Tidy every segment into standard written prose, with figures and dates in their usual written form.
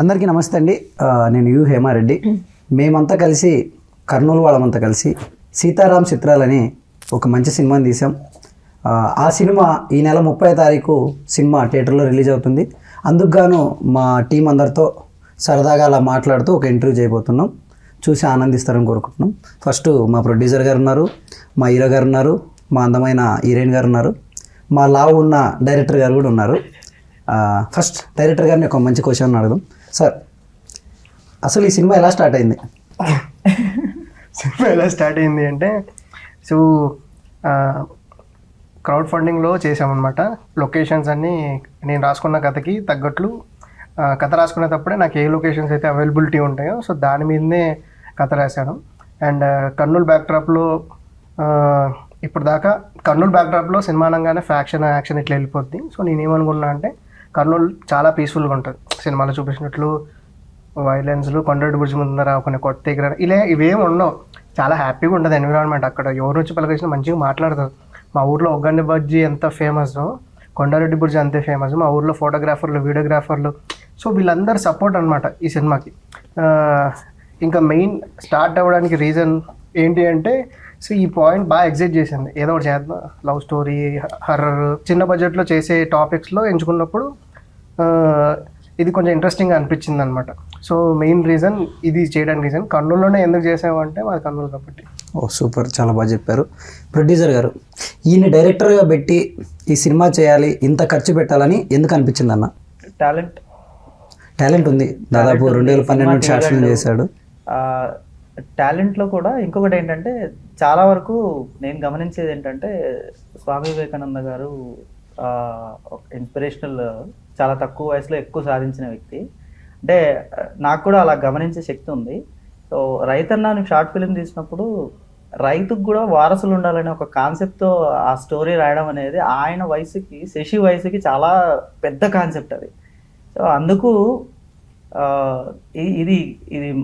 అందరికీ నమస్తే అండి. నేను యు హేమారెడ్డి. మేమంతా కలిసి కర్నూలు వాళ్ళమంతా కలిసి సీతారాం చిత్రాలని ఒక మంచి సినిమాని తీసాం. ఆ సినిమా ఈ నెల 30వ తారీఖు సినిమా థియేటర్లో రిలీజ్ అవుతుంది. అందుకు గాను మా టీం అందరితో సరదాగా అలా మాట్లాడుతూ ఒక ఇంటర్వ్యూ చేయబోతున్నాం. చూసి ఆనందిస్తారని కోరుకుంటున్నాం. ఫస్ట్ మా ప్రొడ్యూసర్ గారు ఉన్నారు, మా హీరో గారు ఉన్నారు, మా అందమైన హీరోయిన్ గారు ఉన్నారు, మా లావు ఉన్న డైరెక్టర్ గారు కూడా ఉన్నారు. ఫస్ట్ డైరెక్టర్ గారిని ఒక మంచి క్వశ్చన్ అడుగుదాం. సార్, అసలు ఈ సినిమా ఎలా స్టార్ట్ అయింది? సినిమా ఎలా స్టార్ట్ అయింది అంటే, సో క్రౌడ్ ఫండింగ్లో చేసామన్నమాట. లొకేషన్స్ అన్నీ నేను రాసుకున్న కథకి తగ్గట్లు కథ రాసుకునేటప్పుడే నాకు ఏ లొకేషన్స్ అయితే అవైలబిలిటీ ఉంటాయో సో దాని మీదనే కథ రాశాను. అండ్ కర్నూలు బ్యాక్డ్రాప్లో ఇప్పుడు దాకా కర్నూలు బ్యాక్డ్రాప్లో సినిమా అనగానే యాక్షన్ ఇట్లా వెళ్ళిపోద్ది. సో నేనేమనుకున్నా అంటే కర్నూలు చాలా పీస్ఫుల్గా ఉంటుంది. సినిమాలో చూపించినట్లు వైలెన్స్లు, కొండరెడ్డి బ్రిడ్జ్ ముందర కొన్ని కొత్త దగ్గర ఇలా ఇవేమి ఉండవు. చాలా హ్యాపీగా ఉంటుంది ఎన్విరాన్మెంట్. అక్కడ ఎవరు వచ్చి పలకరించినా మంచిగా మాట్లాడతారు. మా ఊర్లో ఒగ్గండి బజ్జీ ఎంత ఫేమస్, కొండారెడ్డి బ్రిడ్జ్ అంతే ఫేమస్. మా ఊర్లో ఫోటోగ్రాఫర్లు, వీడియోగ్రాఫర్లు, సో వీళ్ళందరూ సపోర్ట్ అనమాట ఈ సినిమాకి. ఇంకా మెయిన్ స్టార్ట్ అవ్వడానికి రీజన్ ఏంటి అంటే, సో ఈ పాయింట్ బాగా ఎగ్జైట్ చేసింది. ఏదో ఒకటి చేద్దాం, లవ్ స్టోరీ, హర్రర్, చిన్న బడ్జెట్లో చేసే టాపిక్స్లో ఎంచుకున్నప్పుడు ఇది కొంచెం ఇంట్రెస్టింగ్గా అనిపించింది అనమాట. సో మెయిన్ రీజన్ ఇది చేయడానికి రీజన్. కర్నూలులోనే ఎందుకు చేసామంటే మాది కర్నూలు కాబట్టి. ఓ సూపర్, చాలా బాగా చెప్పారు. ప్రొడ్యూసర్ గారు, ఈయన డైరెక్టర్గా పెట్టి ఈ సినిమా చేయాలి, ఇంత ఖర్చు పెట్టాలని ఎందుకు అనిపించింది అన్న? టాలెంట్ ఉంది. దాదాపు 2012 షార్ట్ ఫిల్మ్ చేశాడు. టాలెంట్లో కూడా ఇంకొకటి ఏంటంటే, చాలా వరకు నేను గమనించేది ఏంటంటే, స్వామి వివేకానంద గారు ఇన్స్పిరేషనల్, చాలా తక్కువ వయసులో ఎక్కువ సాధించిన వ్యక్తి. అంటే నాకు కూడా అలా గమనించే శక్తి ఉంది. సో రైతన్న షార్ట్ ఫిలిం తీసినప్పుడు రైతుకు కూడా వారసులు ఉండాలనే ఒక కాన్సెప్ట్తో ఆ స్టోరీ రాయడం అనేది ఆయన వయసుకి, శశి వయసుకి చాలా పెద్ద కాన్సెప్ట్ అది. సో అందుకు ఇది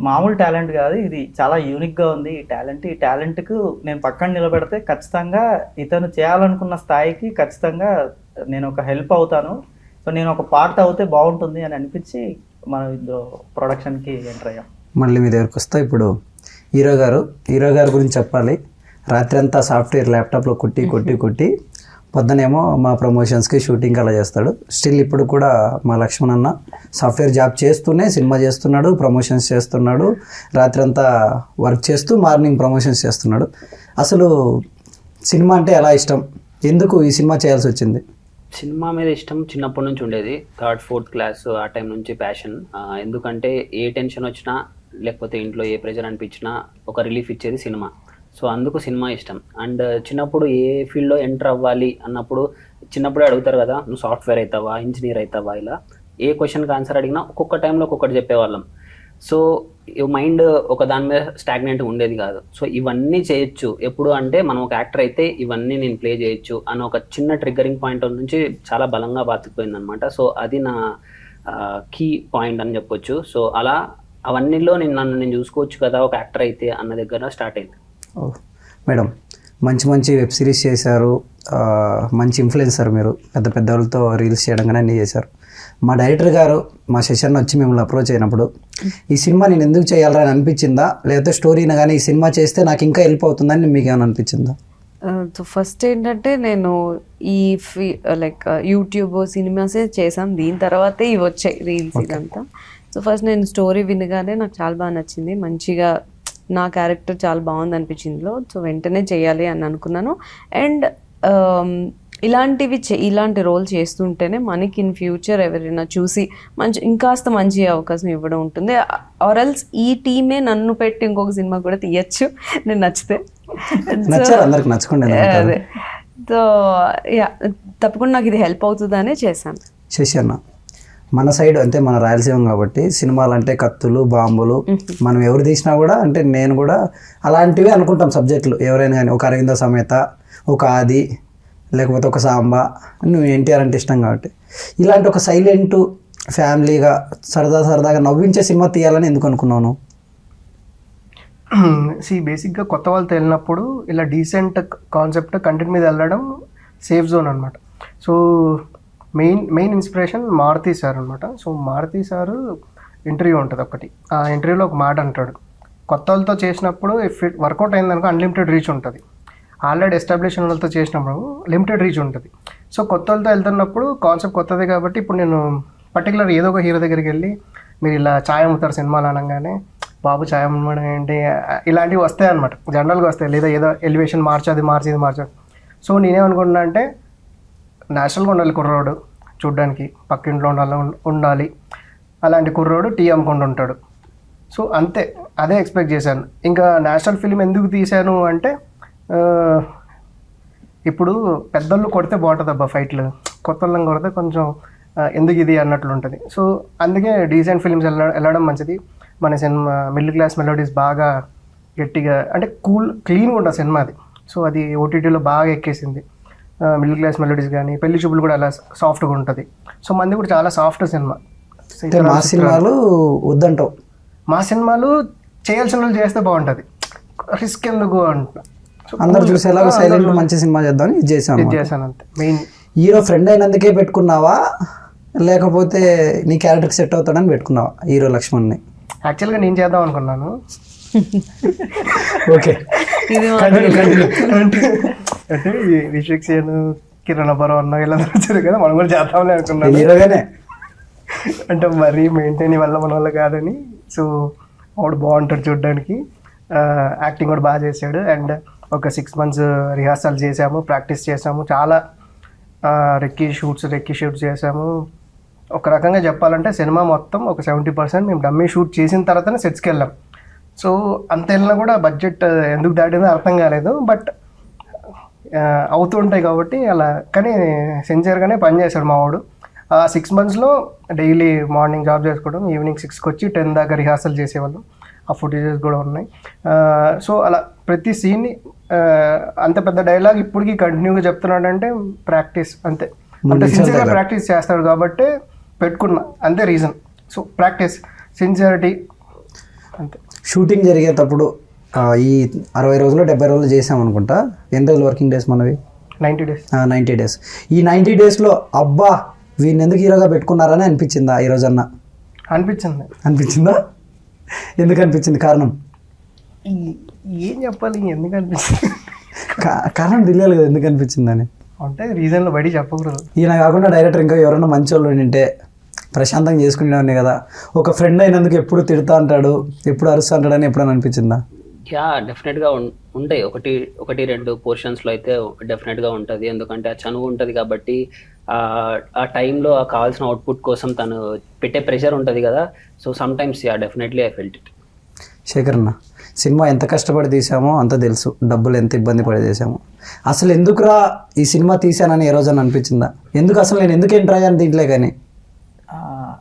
మామూలు టాలెంట్ కాదు, ఇది చాలా యూనిక్గా ఉంది. ఈ టాలెంట్కు నేను పక్కన నిలబెడితే ఖచ్చితంగా ఇతను చేయాలనుకున్న స్థాయికి ఖచ్చితంగా నేను ఒక హెల్ప్ అవుతాను. సో నేను ఒక పార్ట్ అవుతే బాగుంటుంది అని అనిపించి మనం ఇందులో ప్రొడక్షన్కి ఎంటర్ అయ్యాం. మళ్ళీ మీ దగ్గరకు వస్తా. ఇప్పుడు హీరో గారు గురించి చెప్పాలి. రాత్రి అంతా సాఫ్ట్వేర్ ల్యాప్టాప్లో కొట్టి పొద్దునేమో మా ప్రమోషన్స్కి షూటింగ్ అలా చేస్తాడు. స్టిల్ ఇప్పుడు కూడా మా లక్ష్మణ్ అన్న సాఫ్ట్వేర్ జాబ్ చేస్తూనే సినిమా చేస్తున్నాడు, ప్రమోషన్స్ చేస్తున్నాడు, రాత్రి అంతా వర్క్ చేస్తూ మార్నింగ్ ప్రమోషన్స్ చేస్తున్నాడు. అసలు సినిమా అంటే ఎలా ఇష్టం, ఎందుకు ఈ సినిమా చేయాల్సి వచ్చింది? సినిమా మీద ఇష్టం చిన్నప్పటి నుంచి ఉండేది. 3rd, 4th క్లాస్ ఆ టైం నుంచి ప్యాషన్. ఎందుకంటే ఏ టెన్షన్ వచ్చినా లేకపోతే ఇంట్లో ఏ ప్రెజర్ అనిపించినా ఒక రిలీఫ్ ఇచ్చేది సినిమా. సో అందుకు సినిమా ఇష్టం. అండ్ చిన్నప్పుడు ఏ ఫీల్డ్లో ఎంటర్ అవ్వాలి అన్నప్పుడు చిన్నప్పుడే అడుగుతారు కదా, నువ్వు సాఫ్ట్వేర్ అవుతావా, ఇంజనీర్ అవుతావా, ఇలా ఏ క్వశ్చన్కి ఆన్సర్ అడిగినా ఒక్కొక్క టైంలో ఒక్కొక్కటి చెప్పేవాళ్ళం. సో మైండ్ ఒక దాని మీద స్టాగ్నెంట్ ఉండేది కాదు. సో ఇవన్నీ చేయొచ్చు ఎప్పుడు అంటే, మనం ఒక యాక్టర్ అయితే ఇవన్నీ నేను ప్లే చేయొచ్చు అని ఒక చిన్న ట్రిగ్గరింగ్ పాయింట్ నుంచి చాలా బలంగా బాతికిపోయింది అనమాట. సో అది నా కీ పాయింట్ అని చెప్పొచ్చు. సో అలా అవన్నీలో నన్ను నేను చూసుకోవచ్చు కదా ఒక యాక్టర్ అయితే అన్న దగ్గర స్టార్ట్ అయింది. ఓ మేడం, మంచి వెబ్ సిరీస్ చేశారు, మంచి ఇన్ఫ్లుయెన్సర్ మీరు, పెద్ద వాళ్ళతో రీల్స్ చేయడం కానీ అన్నీ చేశారు. మా డైరెక్టర్ గారు మా సెషన్ వచ్చి మిమ్మల్ని అప్రోచ్ అయినప్పుడు ఈ సినిమా నేను ఎందుకు చేయాలని అనిపించిందా, లేకపోతే స్టోరీని కానీ ఈ సినిమా చేస్తే నాకు ఇంకా హెల్ప్ అవుతుందని మీకు ఏమైనా అనిపించిందా? సో ఫస్ట్ ఏంటంటే, నేను ఈ లైక్ యూట్యూబ్ సినిమాసే చేసాం, దీని తర్వాతే ఇవి వచ్చాయి రీల్స్ ఇదంతా. సో ఫస్ట్ నేను స్టోరీ వినగానే నాకు చాలా బాగా నచ్చింది, మంచిగా నా క్యారెక్టర్ చాలా బాగుంది అనిపించిందిలో. సో వెంటనే చేయాలి అని అనుకున్నాను. అండ్ ఇలాంటి రోల్ చేస్తుంటేనే మనకి ఇన్ ఫ్యూచర్ ఎవరైనా చూసి ఇంకాస్త మంచి అవకాశం ఇవ్వడం ఉంటుంది. ఆర్ఎల్స్ ఈ టీమే నన్ను పెట్టి ఇంకొక సినిమా కూడా తీయచ్చు నేను నచ్చితే. అదే, సో యా, తప్పకుండా నాకు ఇది హెల్ప్ అవుతుందనే చేశాను. శశి అన్న, మన సైడ్ అంటే మన రాయలసీమ కాబట్టి సినిమాలు అంటే కత్తులు, బాంబులు, మనం ఎవరు తీసినా కూడా అంటే నేను కూడా అలాంటివి అనుకుంటాం సబ్జెక్టులు. ఎవరైనా కానీ ఒక అరవింద సమేత, ఒక ఆది, లేకపోతే ఒక సాంబా, నువ్వు ఎన్టీఆర్ అంటే ఇష్టం కాబట్టి ఇలాంటి ఒక సైలెంట్ ఫ్యామిలీగా సరదాగా నవ్వించే సినిమా తీయాలని ఎందుకు అనుకున్నాను? బేసిక్గా కొత్త వాళ్ళతో వెళ్ళినప్పుడు ఇలా డీసెంట్ కాన్సెప్ట్ కంటెంట్ మీద వెళ్ళడం సేఫ్ జోన్ అనమాట. So main inspiration Maruti sir అనమాట. సో మారుతి సారు ఇంటర్వ్యూ ఉంటుంది ఒకటి. ఆ ఇంటర్వ్యూలో ఒక మాట అంటాడు, కొత్త వాళ్ళతో చేసినప్పుడు ఇఫ్ ఇట్ వర్కౌట్ అయిందనుకో అన్లిమిటెడ్ రీచ్ ఉంటుంది, ఆల్రెడీ ఎస్టాబ్లిష్ వాళ్ళతో చేసినప్పుడు లిమిటెడ్ రీచ్ ఉంటుంది. సో కొత్త వాళ్ళతో వెళ్తున్నప్పుడు కాన్సెప్ట్ కొత్తది కాబట్టి ఇప్పుడు నేను పర్టికులర్ ఏదో ఒక హీరో దగ్గరికి వెళ్ళి మీరు ఇలా ఛాయ్ అమ్ముతారు సినిమాలు అనగానే బాబు ఛాయ్ అమ్మడం ఏంటి ఇలాంటివి వస్తాయి అనమాట, జనరల్గా వస్తాయి. లేదా ఏదో ఎలివేషన్ మార్చది సో నేనేమనుకుంటున్నా అంటే నేచురల్గా ఉండాలి కుర్రోడు, చూడ్డానికి పక్కింట్లో ఉండాలి అలాంటి కుర్రోడు టీ అమ్ముకుంటూ ఉంటాడు. సో అంతే, అదే ఎక్స్పెక్ట్ చేశాను. ఇంకా నేషనల్ ఫిలిం ఎందుకు తీశాను అంటే ఇప్పుడు పెద్దోళ్ళు కొడితే బాగుంటుంది అబ్బా ఫైట్లు, కొత్త వాళ్ళని కొడితే కొంచెం ఎందుకు ఇది అన్నట్లు ఉంటుంది. సో అందుకే డీసెంట్ ఫిలిమ్స్ వెళ్ళడం మంచిది. మన సినిమా మిడిల్ క్లాస్ మెలోడీస్ బాగా గట్టిగా అంటే క్లీన్గా ఉంటుంది సినిమా అది. సో అది ఓటీటీలో బాగా ఎక్కేసింది. మిడిల్ క్లాస్ మెలోడీస్ కానీ పెళ్లి చూపులు కూడా అలా సాఫ్ట్గా ఉంటుంది. సో మంది కూడా చాలా సాఫ్ట్ సినిమా. మా సినిమాలు వద్దంటావు? మా సినిమాలు చేయాల్సిన వాళ్ళు చేస్తే బాగుంటుంది, రిస్క్ ఎందుకు అంట. అందరు చూసేలాగా సైలెంట్ మంచి సినిమా చేద్దామని ఇది చేశాను అంతే. మెయిన్ హీరో ఫ్రెండ్ అయినందుకే పెట్టుకున్నావా లేకపోతే నీ క్యారెక్టర్కి సెట్ అవుతాడని పెట్టుకున్నావా హీరో లక్ష్మణ్ని? యాక్చువల్గా నేను చేద్దాం అనుకున్నాను. ఓకే, అంటే రిషిక్ సేన్, కిరణ్ అబ్బరావు అన్న ఇలా వచ్చారు కదా, మనం కూడా చేద్దామని అనుకున్నాను హీరోగానే. అంటే మరీ మెయింటైన్ వల్ల మన వల్ల కాదని. సో వాడు బాగుంటాడు చూడడానికి, యాక్టింగ్ కూడా బాగా చేశాడు. అండ్ ఒక 6 months రిహార్సల్ చేసాము, ప్రాక్టీస్ చేసాము, చాలా రెక్కి షూట్స్ చేసాము. ఒక రకంగా చెప్పాలంటే సినిమా మొత్తం ఒక 70% మేము డమ్మీ షూట్ చేసిన తర్వాతనే సెట్స్కి వెళ్ళాం. సో అంత వెళ్ళినా కూడా బడ్జెట్ ఎందుకు దాటిందో అర్థం కాలేదు. బట్ అవుతుంటాయి కాబట్టి అలా. కానీ సిన్సియర్గానే పనిచేశాడు మా వాడు. 6 monthsలో డైలీ మార్నింగ్ జాబ్ చేసుకోవడం, ఈవినింగ్ 6కి వచ్చి 10 దాకా రిహార్సల్ చేసేవాళ్ళం. ఆ ఫుటేజెస్ కూడా ఉన్నాయి. సో అలా ప్రతి సీన్ని అంత పెద్ద డైలాగ్ ఇప్పటికీ కంటిన్యూగా చెప్తున్నాడంటే ప్రాక్టీస్ అంతే. అంటే సిన్సియర్గా ప్రాక్టీస్ చేస్తాడు కాబట్టి పెట్టుకున్నా, అంతే రీజన్. సో ప్రాక్టీస్, సిన్సియారిటీ అంతే. షూటింగ్ జరిగేటప్పుడు ఈ 60 రోజులు 70 రోజులు చేసామనుకుంటా. ఎన్ని రోజులు వర్కింగ్ డేస్ మనవి? 90 days. 90 days. ఈ 90 daysలో అబ్బా వీడిని ఎందుకు హీరోగా పెట్టుకున్నారని అనిపించిందా ఈ రోజన్నా? అనిపించిందా? ఎందుకు అనిపించింది? కారణం ఏం చెప్పాలి, ఎందుకు అనిపించింది? కారణం తెలియాలి కదా ఎందుకు అనిపించిందని. అంటే రీజన్లో బయట చెప్పకూడదు. ఈయన కాకుండా డైరెక్టర్ ఇంకా ఎవరైనా మంచి వాళ్ళు ఉంటే ప్రశాంతంగా చేసుకునేవాడిని కదా. ఒక ఫ్రెండ్ అయినందుకు ఎప్పుడు తిడతా అంటాడు, ఎప్పుడు అరుస్తా అంటాడని ఎప్పుడైనా అనిపించిందా? యా, డెఫినెట్గా ఉంటాయి. ఒకటి 2 పోర్షన్స్లో అయితే డెఫినెట్గా ఉంటుంది. ఎందుకంటే ఆ చనువు ఉంటుంది కాబట్టి ఆ టైంలో కావాల్సిన అవుట్పుట్ కోసం తను పెట్టే ప్రెషర్ ఉంటుంది కదా. So sometimes yeah definitely I felt it. Shekhar అన్న, సినిమా ఎంత కష్టపడి తీసామో అంత తెలుసు, డబ్బులు ఎంత ఇబ్బంది పడి చేసాము. అసలు ఎందుకురా ఈ సినిమా తీసానని ఏ రోజని అనిపించిందా? అసలు నేను ఎందుకు ఎంటర్ అయ్యాను దీంట్లో? కానీ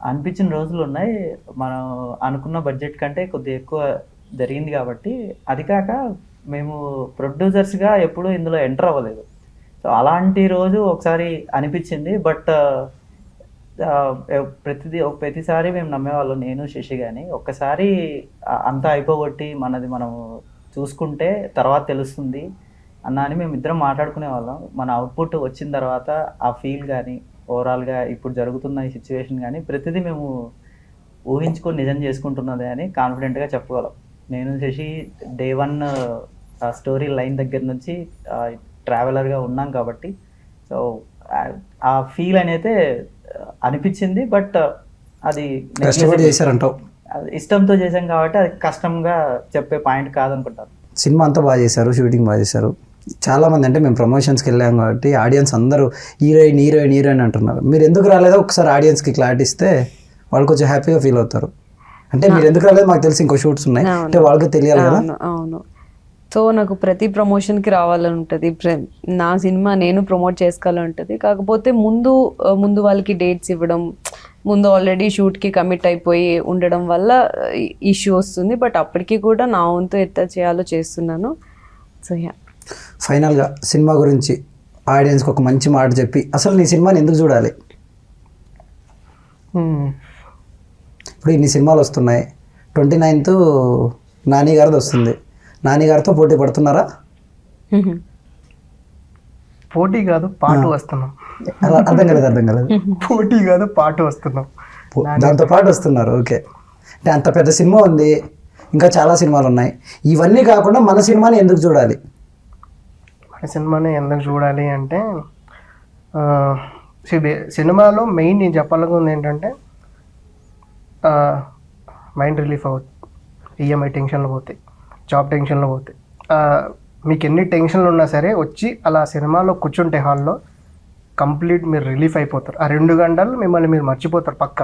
అనిపించిన రోజులు ఉన్నాయి. మనం అనుకున్న బడ్జెట్ కంటే కొద్దిగా ఎక్కువ జరిగింది కాబట్టి. అది కాక మేము ప్రొడ్యూసర్స్గా ఎప్పుడూ ఇందులో ఎంటర్ అవ్వలేదు. సో అలాంటి రోజు ఒకసారి అనిపించింది. బట్ ప్రతిసారి మేము నమ్మేవాళ్ళం, నేను శశి కానీ. ఒక్కసారి అంతా అయిపోగొట్టి మనది మనం చూసుకుంటే తర్వాత తెలుస్తుంది అని మేము ఇద్దరం మాట్లాడుకునే వాళ్ళం. మన అవుట్పుట్ వచ్చిన తర్వాత ఆ ఫీల్ కానీ ఓవరాల్గా ఇప్పుడు జరుగుతున్న ఈ సిచ్యువేషన్ కానీ ప్రతిదీ మేము ఊహించుకొని నిజం చేసుకుంటున్నది అని కాన్ఫిడెంట్గా చెప్పగలం. నేను శశి డే 1 స్టోరీ లైన్ దగ్గర నుంచి ట్రావెలర్గా ఉన్నాం కాబట్టి. సో ఆ ఫీల్ అనేది అనిపించింది. బట్ అది చేశారంటావు, ఇష్టంతో చేశాం కాబట్టి అది కష్టంగా చెప్పే పాయింట్ కాదనుకుంటాను. సినిమా అంతా బాగా చేశారు, షూటింగ్ బాగా చేశారు. చాలామంది అంటే మేము ప్రమోషన్స్కి వెళ్ళాం కాబట్టి ఆడియన్స్ అందరూ హీరోయిన్ అంటున్నారు. మీరు ఎందుకు రాలేదో ఒకసారి ఆడియన్స్కి క్లారిటీ ఇస్తే వాళ్ళు కొంచెం హ్యాపీగా ఫీల్ అవుతారు. అంటే మీరు ఎందుకు రాలేదు మాకు తెలిసి ఇంకో షూట్స్ ఉన్నాయి అంటే వాళ్ళకి తెలియాలి కదా. అవును. సో నాకు ప్రతి ప్రమోషన్కి రావాలని ఉంటుంది. నా సినిమా నేను ప్రమోట్ చేసుకోవాలని ఉంటుంది. కాకపోతే ముందు వాళ్ళకి డేట్స్ ఇవ్వడం, ముందు ఆల్రెడీ షూట్కి కమిట్ అయిపోయి ఉండడం వల్ల ఇష్యూ వస్తుంది. బట్ అప్పటికి కూడా నా వంతు ఎంత చేయాలో చేస్తున్నాను. సో యా, ఫైనల్గా సినిమా గురించి ఆడియన్స్కి ఒక మంచి మాట చెప్పి అసలు నీ సినిమాని ఎందుకు చూడాలి? ఇప్పుడు ఇన్ని సినిమాలు వస్తున్నాయి, 29th నాని గారిది వస్తుంది. నాని గారితో పోటీ పడుతున్నారా? పోటీ కాదు, పాటు వస్తున్నాం. అర్థం కాలేదు. పోటీ కాదు, పాటు వస్తున్నాం. దాంతో పాటు వస్తున్నారు. ఓకే. అంటే అంత పెద్ద సినిమా ఉంది, ఇంకా చాలా సినిమాలు ఉన్నాయి, ఇవన్నీ కాకుండా మన సినిమాని ఎందుకు చూడాలి? మన సినిమాని ఎందుకు చూడాలి అంటే సినిమాలో మెయిన్ నేను చెప్పాలనుకుంది ఏంటంటే మైండ్ రిలీఫ్ అవుతుంది, ఈఎంఐ టెన్షన్లు పోతాయి, జాబ్ టెన్షన్లు పోతాయి. మీకు ఎన్ని టెన్షన్లు ఉన్నా సరే వచ్చి అలా సినిమాలో కూర్చుంటే హాల్లో కంప్లీట్ మీరు రిలీఫ్ అయిపోతారు. ఆ 2 గంటలు మిమ్మల్ని మీరు మర్చిపోతారు పక్క.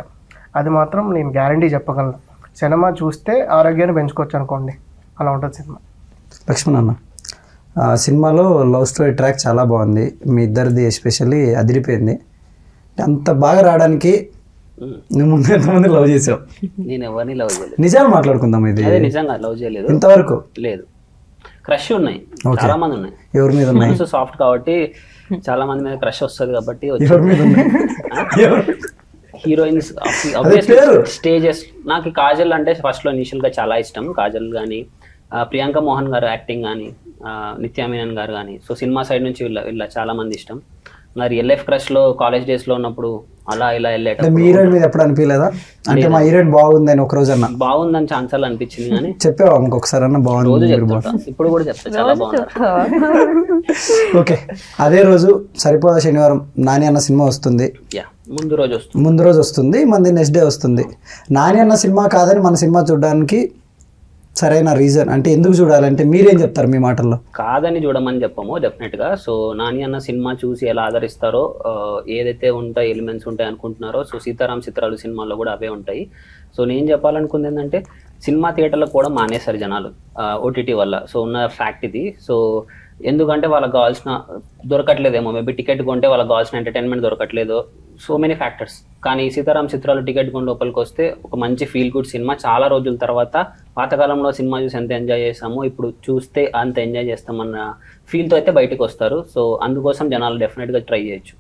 అది మాత్రం నేను గ్యారంటీ చెప్పగలను. సినిమా చూస్తే ఆరోగ్యాన్ని పెంచుకోవచ్చు అనుకోండి, అలా ఉంటుంది సినిమా. లక్ష్మణ్ అన్న, సినిమాలో లవ్ స్టోరీ ట్రాక్ చాలా బాగుంది, మీ ఇద్దరిది ఎస్పెషల్లీ అదిరిపోయింది. అంత బాగా రావడానికి నువ్వు ముందు ఎంతమంది లవ్ చేసావు? నేను ఎవరిని లవ్ చేయలేదు. నిజాలు మాట్లాడుకుందాం. ఇది అదే నిజంగా లవ్ చేయలేదు ఇంతవరకు. లేదు, క్రష్ ఉన్నాయి, చాలా మంది ఉన్నాయి. ఎవరి మీద ఉన్నాయి? సాఫ్ట్ కాబట్టి చాలా మంది మీద క్రష్ వస్తుంది కాబట్టి ఎవరి మీద ఉన్నాయి? Heroines stages. నాకు కాజల్ అంటే ఫస్ట్ లో ఇనిషియల్ గా చాలా ఇష్టం. కాజల్ కానీ, ప్రియాంక మోహన్ గారు యాక్టింగ్ కానీ, నిత్యా మీనన్ గారు కానీ. సో సినిమా సైడ్ నుంచి వీళ్ళ చాలా మంది ఇష్టం. నా రియల్ లైఫ్ క్రష్ లో కాలేజ్ డేస్ లో ఉన్నప్పుడు అలా ఇలా వెళ్ళేటప్పుడు మీ హీరోయిన్ మీద ఎప్పుడు అనిపించలేదా? అంటే మా హీరోయిన్ బాగుందని ఒక రోజు అన్న బాగుందని ఛాన్సాలు అనిపించింది కానీ చెప్పావా ఇంకొకసారి అన్న బాగుంది? రోజు చెప్తా, ఇప్పుడు కూడా చెప్తా, చాలా బాగుంది. ఓకే, అదే రోజు సరిపోదా శనివారం నాని అన్న సినిమా వస్తుంది. ముందు రోజు వస్తుంది, మంది నెక్స్ట్ డే వస్తుంది. నాని అన్న సినిమా కాదని మన సినిమా చూడడానికి సరైన రీజన్ అంటే ఎందుకు చూడాలంటే మీరేం చెప్తారు మీ మాటల్లో? కాదని చూడమని చెప్పము డెఫినెట్గా. సో నాని అన్న సినిమా చూసి ఎలా ఆదరిస్తారో, ఏదైతే ఉంటాయి ఎలిమెంట్స్ ఉంటాయి అనుకుంటున్నారో, సో సీతారాం చిత్రాలు సినిమాల్లో కూడా అవే ఉంటాయి. సో నేను చెప్పాలనుకుంది ఏంటంటే సినిమా థియేటర్లకు కూడా మానేశారు జనాలు ఓటీటీ వల్ల. సో ఉన్న ఫ్యాక్ట్ ఇది. సో ఎందుకంటే వాళ్ళకి కావాల్సిన దొరకట్లేదేమో, మేబీ టికెట్ కొంటే వాళ్ళకి కావాల్సిన ఎంటర్టైన్మెంట్ దొరకట్లేదు, సో మెనీ ఫ్యాక్టర్స్. కానీ సీతారాం చిత్రాలు టికెట్ కొని లోపలికి వస్తే ఒక మంచి ఫీల్ గుడ్ సినిమా. చాలా రోజుల తర్వాత పాతకాలంలో సినిమా చూసి ఎంత ఎంజాయ్ చేస్తామో ఇప్పుడు చూస్తే అంత ఎంజాయ్ చేస్తామన్న ఫీల్తో అయితే బయటకు వస్తారు. సో అందుకోసం జనాలు డెఫినెట్గా ట్రై చేయొచ్చు.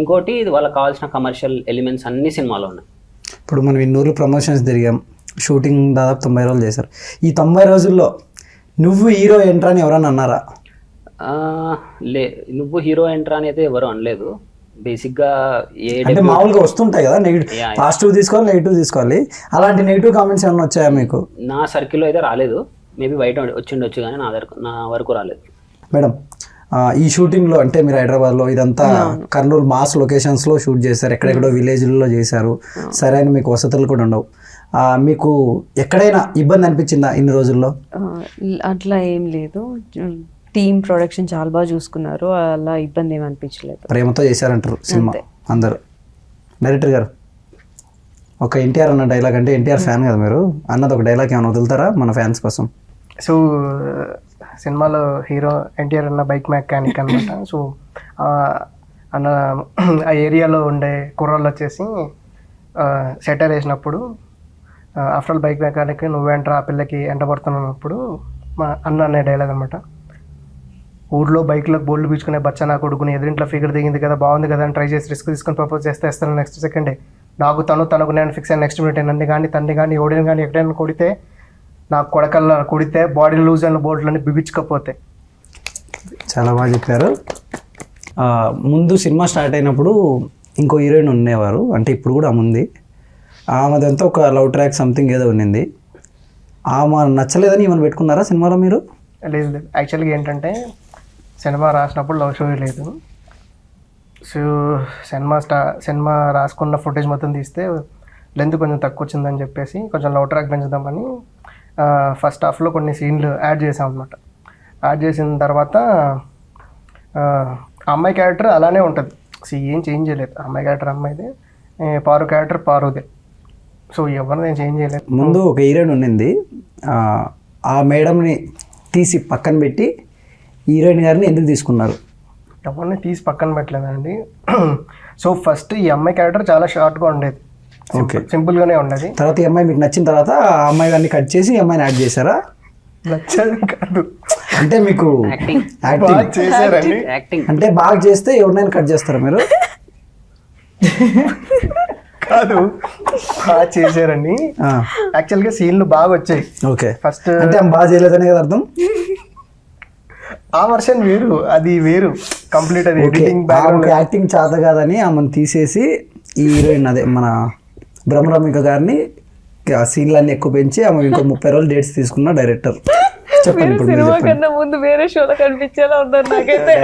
ఇంకోటి ఇది వాళ్ళకి కావాల్సిన కమర్షియల్ ఎలిమెంట్స్ అన్ని సినిమాలో ఉన్నాయి. ఇప్పుడు మనం 200 ప్రమోషన్స్ తిరిగాం, షూటింగ్ దాదాపు 90 రోజులు చేశారు. ఈ 90 రోజుల్లో నువ్వు హీరో ఎంట్రా అని ఎవరన్నా అన్నారా? నువ్వు హీరో ఎంట్రా అని అయితే ఎవరు అనలేదు. బేసిక్గా అంటే మామూలుగా వస్తుంటాయి కదా, పాజిటివ్ తీసుకోవాలి, నెగిటివ్ తీసుకోవాలి. అలాంటి నెగిటివ్ కామెంట్స్ ఏమైనా వచ్చాయా మీకు? నా సర్కిల్లో అయితే రాలేదు, మేబీ బయట వచ్చిండొచ్చు కానీ నా వరకు రాలేదు. మేడం, ఈ షూటింగ్లో అంటే మీరు హైదరాబాద్లో ఇదంతా కర్నూలు మాస్ లొకేషన్స్లో షూట్ చేశారు, ఎక్కడెక్కడో విలేజ్లలో చేశారు, సరైన మీకు వసతులు కూడా ఉండవు. మీకు ఎక్కడైనా ఇబ్బంది అనిపించిందా ఇన్ని రోజుల్లో? అట్లా ఏం లేదు, టీమ్ ప్రొడక్షన్ చాలా బాగా చూసుకున్నారు, అలా ఇబ్బంది ఏమి అనిపించలేదు. ప్రేమతో చేశారంటారు సినిమా అందరూ. డైరెక్టర్ గారు, ఒక ఎన్టీఆర్ అన్న డైలాగ్, అంటే ఎన్టీఆర్ ఫ్యాన్ కదా మీరు, అన్నది ఒక డైలాగ్ ఏమైనా వదులుతారా మన ఫ్యాన్స్ కోసం? సో సినిమాలో హీరో ఎన్టీఆర్ అన్న బైక్ మెకానిక్ అనమాట. సో అన్న ఆ ఏరియాలో ఉండే కుర్రాళ్ళు వచ్చేసి సెటర్ వేసినప్పుడు, ఆఫ్టర్ ఆల్ బైక్ మెకానిక్ నువ్వేంట్రా ఆ పిల్లకి ఎంటబడుతున్నప్పుడు మా అన్న అనే డైలాగ్ అనమాట. ఊర్లో బైక్లకు బోల్డ్ పీచుకునే బచ్చా నా కొడుకుని ఎదురింట్లో ఫిగర్ దిగింది కదా, బాగుంది కదా అని ట్రై చేసి రిస్క్ తీసుకొని ప్రపోజ్ చేస్తే ఇస్తాను. నెక్స్ట్ సెకండే నాకు తనకు నేను ఫిక్స్ అయిన నెక్స్ట్ మినిట్ నన్ను కానీ తండ్రి కానీ ఓడిని కానీ ఎక్కడైనా కొడితే, నాకు కొడకల్లా కొడితే బాడీ లూజ్ అయిన బోల్ట్లన్నీ బిగించకపోతే. చాలా బాగా చెప్పారు. ముందు సినిమా స్టార్ట్ అయినప్పుడు ఇంకో హీరోయిన్ ఉండేవారు, అంటే ఇప్పుడు కూడా ఆమె ఉంది. ఆమెదంతా ఒక లవ్ ట్రాక్ సంథింగ్ ఏదో ఉన్నింది. ఆమె నచ్చలేదని ఏమైనా పెట్టుకున్నారా సినిమాలో మీరు? లేదు లేదు, యాక్చువల్గా ఏంటంటే సినిమా రాసినప్పుడు లవ్ స్టోరీ లేదు. సో సినిమా రాసుకున్న ఫుటేజ్ మొత్తం తీస్తే లెంత్ కొంచెం తక్కువ వచ్చిందని చెప్పేసి కొంచెం లవ్ ట్రాక్ పెంచుదామని ఫస్ట్ హాఫ్లో కొన్ని సీన్లు యాడ్ చేసాం అనమాట. యాడ్ చేసిన తర్వాత అమ్మాయి క్యారెక్టర్ అలానే ఉంటుంది, ఏం చేంజ్ చేయలేదు. అమ్మాయి క్యారెక్టర్ అమ్మాయిదే, పారు క్యారెక్టర్ పారుదే. సో ఎవరిని నేను చేంజ్ చేయలేదు. ముందు ఒక హీరోయిన్ ఉండింది, ఆ మేడంని తీసి పక్కన పెట్టి హీరోయిన్ గారిని ఎందుకు తీసుకున్నారు? ఎవరిని తీసి పక్కన పెట్టలేదండి. సో ఫస్ట్ ఈ అమ్మాయి క్యారెక్టర్ చాలా షార్ట్గా ఉండేది, సింపుల్గానే ఉండేది. తర్వాత ఈ అమ్మాయి మీకు నచ్చిన తర్వాత ఆ అమ్మాయి గారిని కట్ చేసి ఈ అమ్మాయిని యాడ్ చేశారా? నచ్చదు కాదు, అంటే మీకు యాక్టింగ్ చేశారండి. అంటే బాగా చేస్తే ఎవరినైనా కట్ చేస్తారా మీరు? కాదు, బాగా చేశారండి. యాక్చువల్గా సీన్లు బాగా వచ్చాయి. ఓకే, ఫస్ట్ అంటే బాగా చేయలేదనే కదా అర్థం. ఆ వర్షన్ వేరు, అది వేరు కంప్లీట్. అది యాక్టింగ్ చేత కాదని ఆమెను తీసేసి ఈ హీరోయిన్ అదే మన బ్రహ్మరమిక గారిని ఆ సీన్లన్నీ ఎక్కువ పెంచి ఆమె ఇంకో 30 రోజులు డేట్స్ తీసుకున్న డైరెక్టర్. చెప్పండి ఇప్పుడు మీరు సినిమా చెప్పండి. కన్నా ముందు వేరే షోలో కనిపించేలా ఉన్నారు నాకైతే.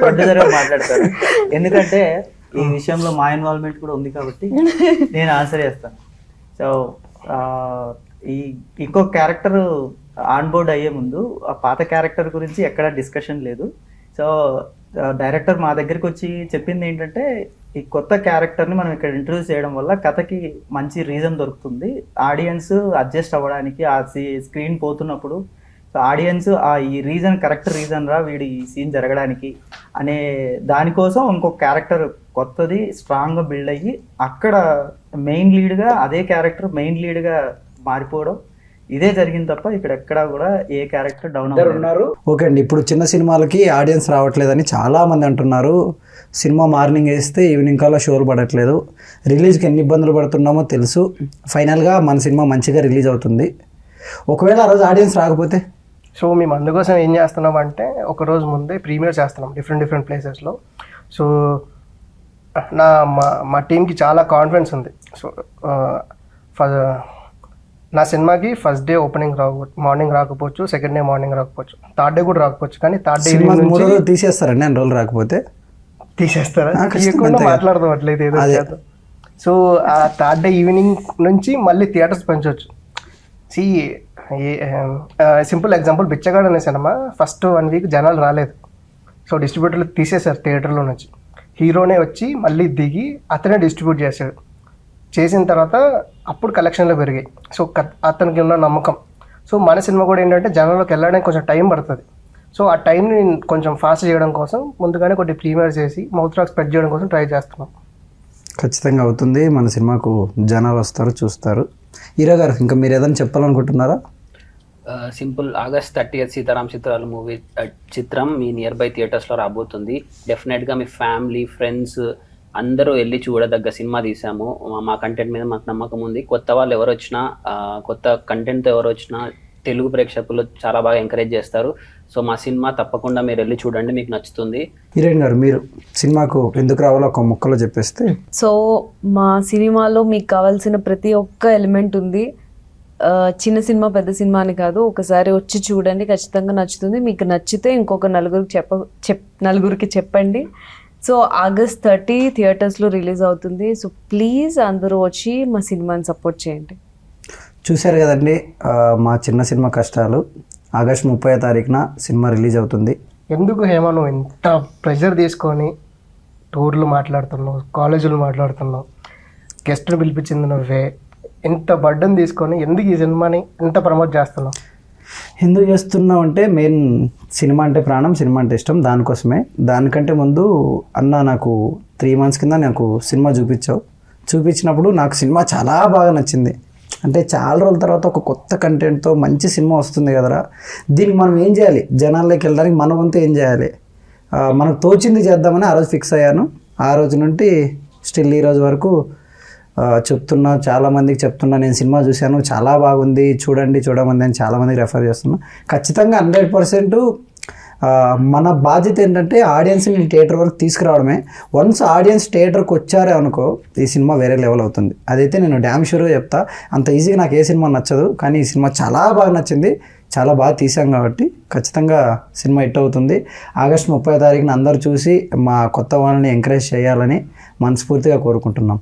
ప్రొడ్యూసర్ మాట్లాడతారు, ఎందుకంటే ఈ విషయంలో మా ఇన్వాల్వ్మెంట్ కూడా ఉంది కాబట్టి నేను ఆన్సర్ చేస్తాను. సో ఈ ఇంకో క్యారెక్టర్ ఆన్ బోర్డ్ అయ్యే ముందు ఆ పాత క్యారెక్టర్ గురించి ఎక్కడ డిస్కషన్ లేదు. సో డైరెక్టర్ మా దగ్గరికి వచ్చి చెప్పింది ఏంటంటే, ఈ కొత్త క్యారెక్టర్ని మనం ఇక్కడ ఇంట్రడ్యూస్ చేయడం వల్ల కథకి మంచి రీజన్ దొరుకుతుంది, ఆడియన్స్ అడ్జస్ట్ అవ్వడానికి ఆ స్క్రీన్ పోతున్నప్పుడు. సో ఆడియన్స్ ఈ రీజన్ కరెక్ట్ రీజన్ రా వీడి ఈ సీన్ జరగడానికి అనే దానికోసం ఇంకొక క్యారెక్టర్ కొత్తది స్ట్రాంగ్గా బిల్డ్ అయ్యి అక్కడ మెయిన్ లీడ్గా అదే క్యారెక్టర్ మెయిన్ లీడ్గా మారిపోవడం ఇదే జరిగింది తప్ప ఇక్కడ ఎక్కడా కూడా ఏ క్యారెక్టర్ డౌన్ ఉన్నారు. ఓకే అండి, ఇప్పుడు చిన్న సినిమాలకి ఆడియన్స్ రావట్లేదని చాలామంది అంటున్నారు. సినిమా మార్నింగ్ వేస్తే ఈవినింగ్ కల్లా షోలు పడట్లేదు, రిలీజ్కి ఎన్ని ఇబ్బందులు పడుతున్నామో తెలుసు. ఫైనల్గా మన సినిమా మంచిగా రిలీజ్ అవుతుంది. ఒకవేళ ఆ రోజు ఆడియన్స్ రాకపోతే? సో మేము అందుకోసం ఏం చేస్తున్నాం అంటే, ఒక రోజు ముందే ప్రీమియర్ చేస్తున్నాం డిఫరెంట్ ప్లేసెస్లో. సో మా టీంకి చాలా కాన్ఫిడెన్స్ ఉంది. సో నా సినిమాకి ఫస్ట్ డే ఓపెనింగ్ మార్నింగ్ రాకపోవచ్చు, సెకండ్ డే మార్నింగ్ రాకపోవచ్చు, థర్డ్ డే కూడా రాకపోవచ్చు, కానీ థర్డ్ డే తీసేస్తారండి నేను రోజులు రాకపోతే. తీసేస్తారా? తీయకుండా మాట్లాడదాం అట్లయితే ఏదో చేద్దాం. సో ఆ థర్డ్ డే ఈవినింగ్ నుంచి మళ్ళీ థియేటర్స్ పెంచవచ్చు. సింపుల్ ఎగ్జాంపుల్, బిచ్చగాడు అనే సినిమా ఫస్ట్ 1 వీక్ జనాలు రాలేదు. సో డిస్ట్రిబ్యూటర్లు తీసేశారు థియేటర్లో నుంచి. హీరోనే వచ్చి మళ్ళీ దిగి అతనే డిస్ట్రిబ్యూట్ చేశాడు. చేసిన తర్వాత అప్పుడు కలెక్షన్లు పెరిగాయి. సో అతనికి ఉన్న నమ్మకం. సో మన సినిమా కూడా ఏంటంటే జనాల్లోకి వెళ్ళడానికి కొంచెం టైం పడుతుంది. సో ఆ టైంని కొంచెం ఫాస్ట్ చేయడం కోసం ముందుగానే కొన్ని ప్రీమియర్ చేసి మౌత్ టాక్ స్ప్రెడ్ చేయడం కోసం ట్రై చేస్తున్నాం. ఖచ్చితంగా అవుతుంది, మన సినిమాకు జనాలు వస్తారు, చూస్తారు. హీరో గారు ఇంకా మీరు ఏదైనా చెప్పాలనుకుంటున్నారా? సింపుల్, August 30th సీతారాం చిత్రాలు మూవీ చిత్రం మీ నియర్ బై థియేటర్స్లో రాబోతుంది. డెఫినెట్గా మీ ఫ్యామిలీ ఫ్రెండ్స్ అందరూ వెళ్ళి చూడదగ్గ సినిమా తీసాము. మా కంటెంట్ మీద మాకు నమ్మకం ఉంది. కొత్త వాళ్ళు ఎవరు వచ్చినా, కొత్త కంటెంట్తో ఎవరు వచ్చినా తెలుగు ప్రేక్షకులు చాలా బాగా ఎంకరేజ్ చేస్తారు. సో మా సినిమా తప్పకుండా మీరు వెళ్ళి చూడండి, మీకు నచ్చుతుంది. హీరోయిన్ గారు, మీరు సినిమాకు ఎందుకు రావాలో ఒక ముక్కలో చెప్పేస్తే. సో మా సినిమాలో మీకు కావాల్సిన ప్రతి ఒక్క ఎలిమెంట్ ఉంది. చిన్న సినిమా పెద్ద సినిమా అని కాదు, ఒకసారి వచ్చి చూడండి, ఖచ్చితంగా నచ్చుతుంది. మీకు నచ్చితే ఇంకొక నలుగురికి చెప్పండి. సో August 30 థియేటర్స్లో రిలీజ్ అవుతుంది. సో ప్లీజ్ అందరూ వచ్చి మా సినిమాని సపోర్ట్ చేయండి. చూశారు కదండి మా చిన్న సినిమా కష్టాలు. August 30వ తారీఖున సినిమా రిలీజ్ అవుతుంది. ఎందుకు హేమ నువ్వు ఎంత ప్రెషర్ తీసుకొని టూర్లు మాట్లాడుతున్నావు, కాలేజీలు మాట్లాడుతున్నావు, గెస్ట్ని పిలిపించింది నువ్వే, ఎంత బర్డన్ తీసుకొని ఎందుకు ఈ సినిమాని ఎంత ప్రమోట్ చేస్తున్నావు? ఎందుకు చేస్తున్నావు అంటే, మెయిన్ సినిమా అంటే ప్రాణం, సినిమా అంటే ఇష్టం, దానికోసమే. దానికంటే ముందు అన్న నాకు 3 months కింద నాకు సినిమా చూపించినప్పుడు నాకు సినిమా చాలా బాగా నచ్చింది. అంటే చాలా రోజుల తర్వాత ఒక కొత్త కంటెంట్తో మంచి సినిమా వస్తుంది కదరా, దీనికి మనం ఏం చేయాలి, జనాల్లోకి వెళ్ళడానికి మన వంతు ఏం చేయాలి, మనకు తోచింది చేద్దామని ఆ రోజు ఫిక్స్ అయ్యాను. ఆ రోజు నుండి స్టిల్ ఈ రోజు వరకు చెప్తున్నా, చాలామందికి చెప్తున్నా, నేను సినిమా చూశాను చాలా బాగుంది, చూడమంది అని చాలామందికి రెఫర్ చేస్తున్నా. ఖచ్చితంగా 100% మన బాధ్యత ఏంటంటే ఆడియన్స్ని థియేటర్ వరకు తీసుకురావడమే. వన్స్ ఆడియన్స్ థియేటర్కి వచ్చారే అనుకో, ఈ సినిమా వేరే లెవెల్ అవుతుంది. అదైతే నేను డ్యామ్ షూర్గా చెప్తా. అంత ఈజీగా నాకు ఏ సినిమా నచ్చదు, కానీ ఈ సినిమా చాలా బాగా నచ్చింది, చాలా బాగా తీసాం కాబట్టి ఖచ్చితంగా సినిమా హిట్ అవుతుంది. August 30వ తారీఖున అందరూ చూసి మా కొత్త వాళ్ళని ఎంకరేజ్ చేయాలని మనస్ఫూర్తిగా కోరుకుంటున్నాం.